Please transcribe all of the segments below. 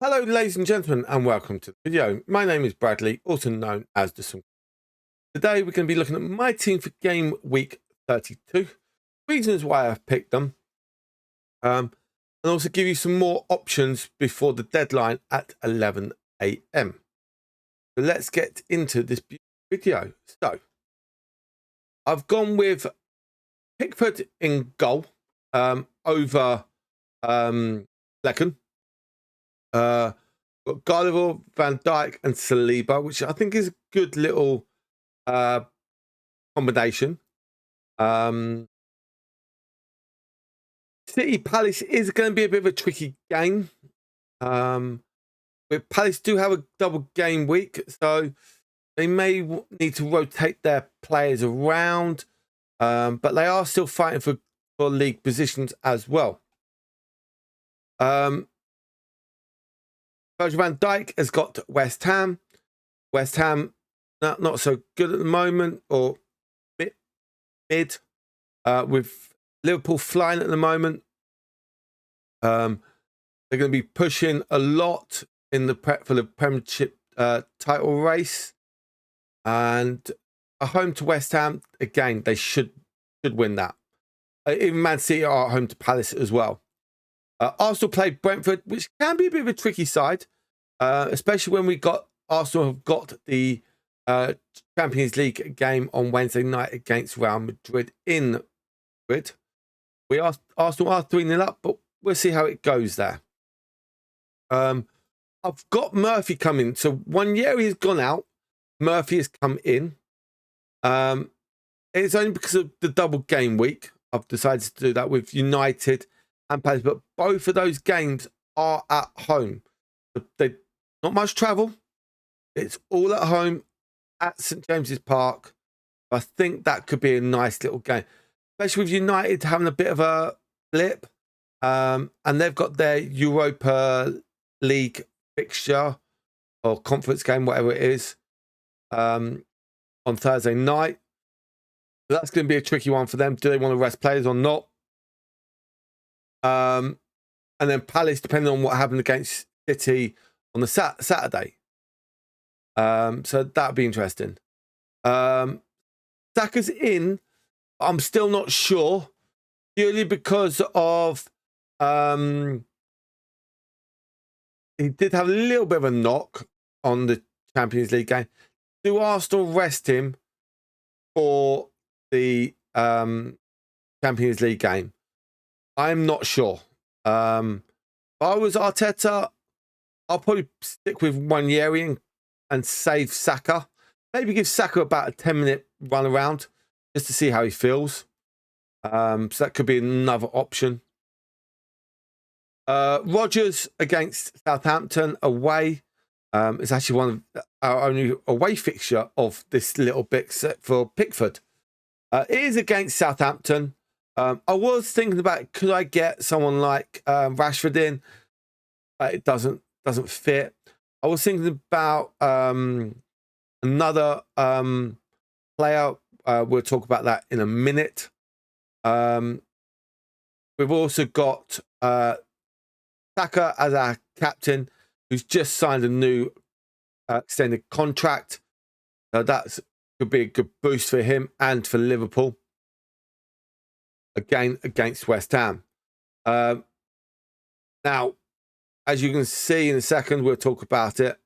Hello ladies and gentlemen and welcome to the video. My name is Bradley, also known as The Theswimcoach. Today we're going to be looking at my team for game week 32, reasons why I've picked them, and also give you some more options before the deadline at 11 AM. So let's get into this video. So I've gone with Pickford in goal over Flecken. Got Garlival, Van Dijk and Saliba, which I think is a good little combination. City Palace is going to be a bit of a tricky game. But Palace do have a double game week, so they may need to rotate their players around, but they are still fighting for league positions as well. Virgil van Dijk has got West Ham. West Ham not so good at the moment, or mid, with Liverpool flying at the moment. They're going to be pushing a lot in the prep for the Premiership title race, and a home to West Ham again. They should win that. Even Man City are at home to Palace as well. Arsenal play Brentford, which can be a bit of a tricky side, especially when Arsenal have got the Champions League game on Wednesday night against Real Madrid in Madrid. Arsenal are 3-0 up, but we'll see how it goes there. I've got Murphy coming. So Wanyeri has gone out. Murphy has come in. It's only because of the double game week I've decided to do that with United and Palace, but both of those games are at home. They not much travel. It's all at home at St James's Park. I think that could be a nice little game, especially with United having a bit of a blip, and they've got their Europa League fixture or conference game, whatever it is, on Thursday night. So that's going to be a tricky one for them. Do they want to rest players or not? And then Palace, depending on what happened against City on the Saturday. So that'd be interesting. Saka's in. I'm still not sure, purely because of he did have a little bit of a knock on the Champions League game. Do Arsenal rest him for the Champions League game? I'm not sure. If I was Arteta, I'll probably stick with Wanyeri and save Saka. Maybe give Saka about a 10-minute run around just to see how he feels. So that could be another option. Rodgers against Southampton away. It's actually one of our only away fixture of this little bit set for Pickford. It is against Southampton. I was thinking about, could I get someone like Rashford in? It doesn't fit. I was thinking about another player. We'll talk about that in a minute. We've also got Saka as our captain, who's just signed a new extended contract. That could be a good boost for him and for Liverpool. Again, against West Ham. Now, as you can see in a second, we'll talk about it.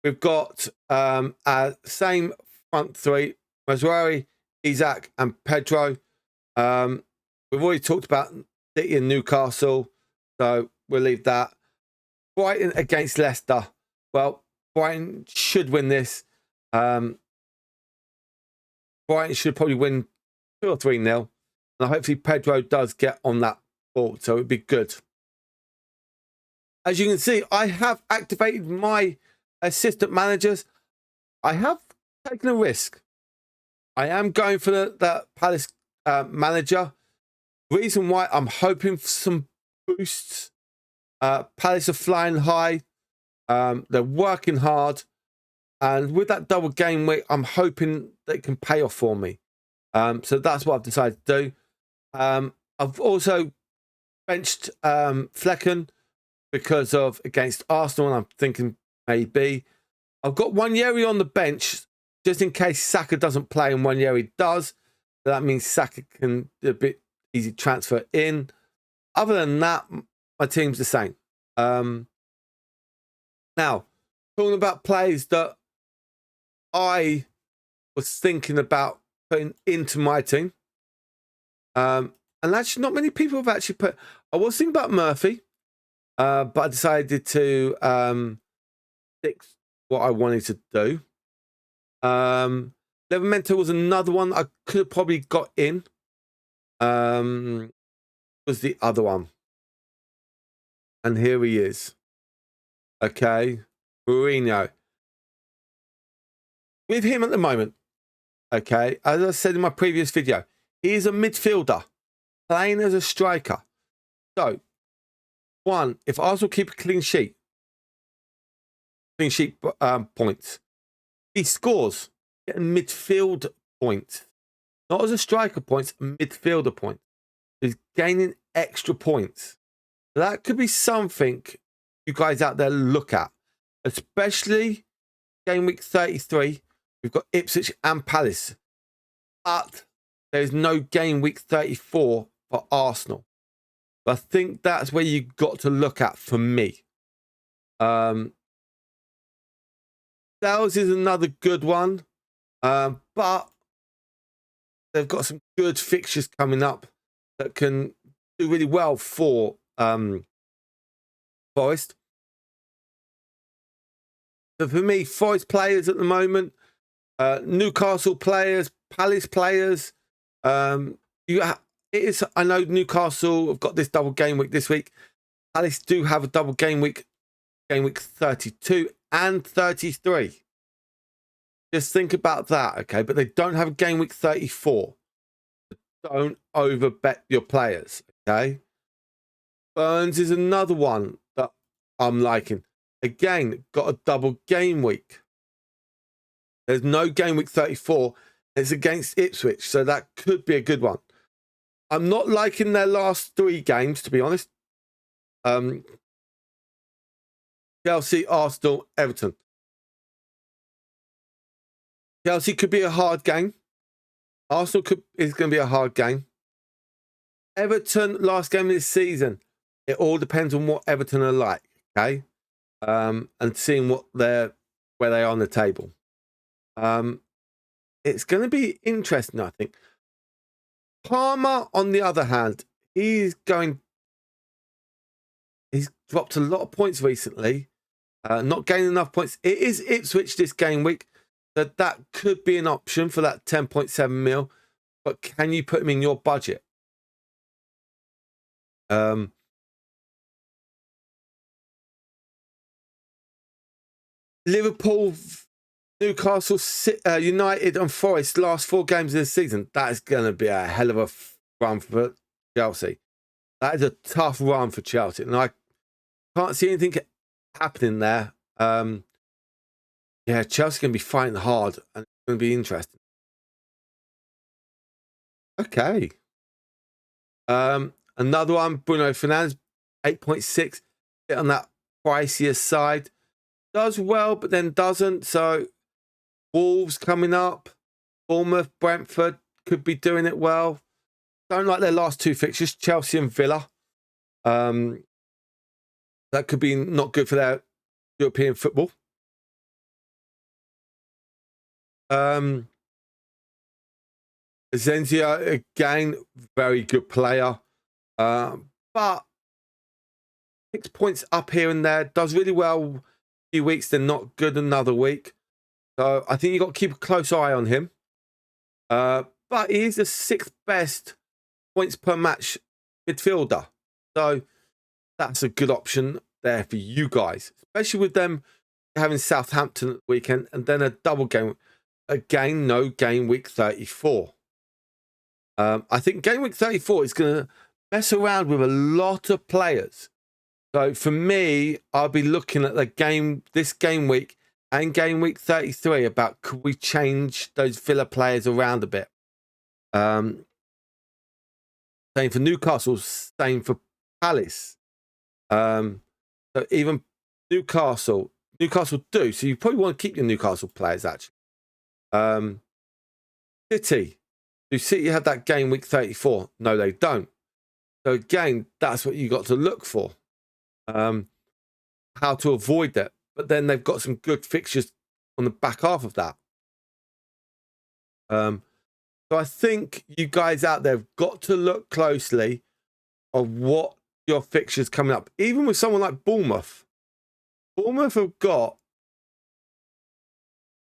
We've got our same front three, Mazraoui, Isak and Pedro. We've already talked about City and Newcastle, so we'll leave that. Brighton against Leicester. Well, Brighton should win this. Brighton should probably win 2 or 3-0. And hopefully Pedro does get on that ball, so it'd be good. As you can see, I have activated my assistant managers. I have taken a risk. I am going for the Palace manager. Reason why, I'm hoping for some boosts. Palace are flying high. They're working hard. And with that double game week, I'm hoping that it can pay off for me. So that's what I've decided to do. I've also benched Flecken because of against Arsenal, and I'm thinking maybe. I've got Wanyeri on the bench just in case Saka doesn't play and Wanyeri does. So that means Saka can do a bit easy transfer in. Other than that, my team's the same. Now, talking about players that I was thinking about putting into my team. And actually, not many people have actually put. I was thinking about Murphy, but I decided to stick what I wanted to do. Levermento was another one I could have probably got in. Was the other one. And here he is. Okay. Mourinho. With him at the moment, okay, as I said in my previous video, he is a midfielder playing as a striker. So, one, if Arsenal keep a clean sheet points, he scores, getting midfield points. Not as a striker points, a midfielder point. He's gaining extra points. So that could be something you guys out there look at, especially game week 33. We've got Ipswich and Palace, but there's no game week 34 for Arsenal. But I think that's where you got to look at for me. Sales is another good one, but they've got some good fixtures coming up that can do really well for Forest. So for me, Forest players at the moment, Newcastle players, Palace players. I know Newcastle have got this double game week this week. Palace do have a double game week 32 and 33. Just think about that, okay? But they don't have a game week 34. Don't overbet your players, okay? Burns is another one that I'm liking. Again, got a double game week. There's no game week 34. It's against Ipswich, so that could be a good one. I'm not liking their last 3 games, to be honest. Chelsea, Arsenal, Everton. Chelsea could be a hard game. Arsenal is going to be a hard game. Everton, last game of this season. It all depends on what Everton are like, okay? And seeing where they are on the table. It's going to be interesting, I think. Palmer, on the other hand, he's dropped a lot of points recently. Not gaining enough points. It is Ipswich this game week. That could be an option for that 10.7 mil. But can you put him in your budget? Liverpool, Newcastle, United and Forest last 4 games of the season. That is going to be a hell of a run for Chelsea. That is a tough run for Chelsea. And I can't see anything happening there. Yeah, Chelsea can be fighting hard and it's going to be interesting. Okay. Another one, Bruno Fernandes, 8.6. Bit on that pricier side. Does well, but then doesn't. So Wolves coming up. Bournemouth, Brentford could be doing it well. Don't like their last 2 fixtures, Chelsea and Villa. That could be not good for their European football. Zenzia, again, very good player. But 6 points up here and there. Does really well a few weeks, then not good another week. So I think you've got to keep a close eye on him. But he is the 6th best points per match midfielder. So that's a good option there for you guys. Especially with them having Southampton at the weekend and then a double game. Again, no game week 34. I think game week 34 is going to mess around with a lot of players. So for me, I'll be looking at this game week and game week 33 about could we change those Villa players around a bit. Same for Newcastle, same for Palace. So even Newcastle do. So you probably want to keep your Newcastle players, actually. City. Do City have that game week 34? No, they don't. So again, that's what you got to look for. How to avoid that. But then they've got some good fixtures on the back half of that. So I think you guys out there have got to look closely on what your fixtures coming up. Even with someone like Bournemouth. Bournemouth have got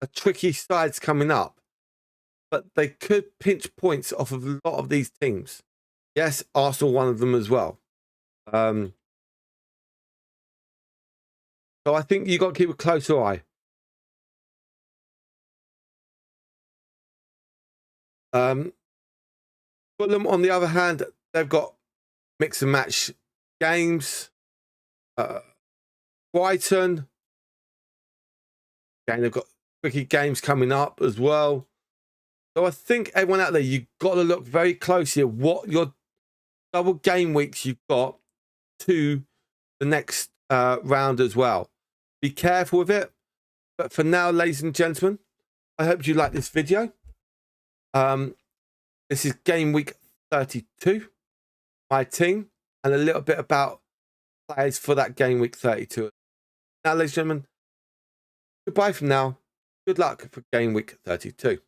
a tricky sides coming up, but they could pinch points off of a lot of these teams. Yes, Arsenal, one of them as well. So I think you got to keep a closer eye. Fulham, on the other hand, they've got mix and match games. Brighton, again, they've got tricky games coming up as well. So I think everyone out there, you've got to look very closely at what your double game weeks you've got to the next round as well. Be careful with it. But for now, ladies and gentlemen, I hope you like this video. This is game week 32, my team, and a little bit about players for that game week 32. Now, ladies and gentlemen, goodbye from now. Good luck for game week 32.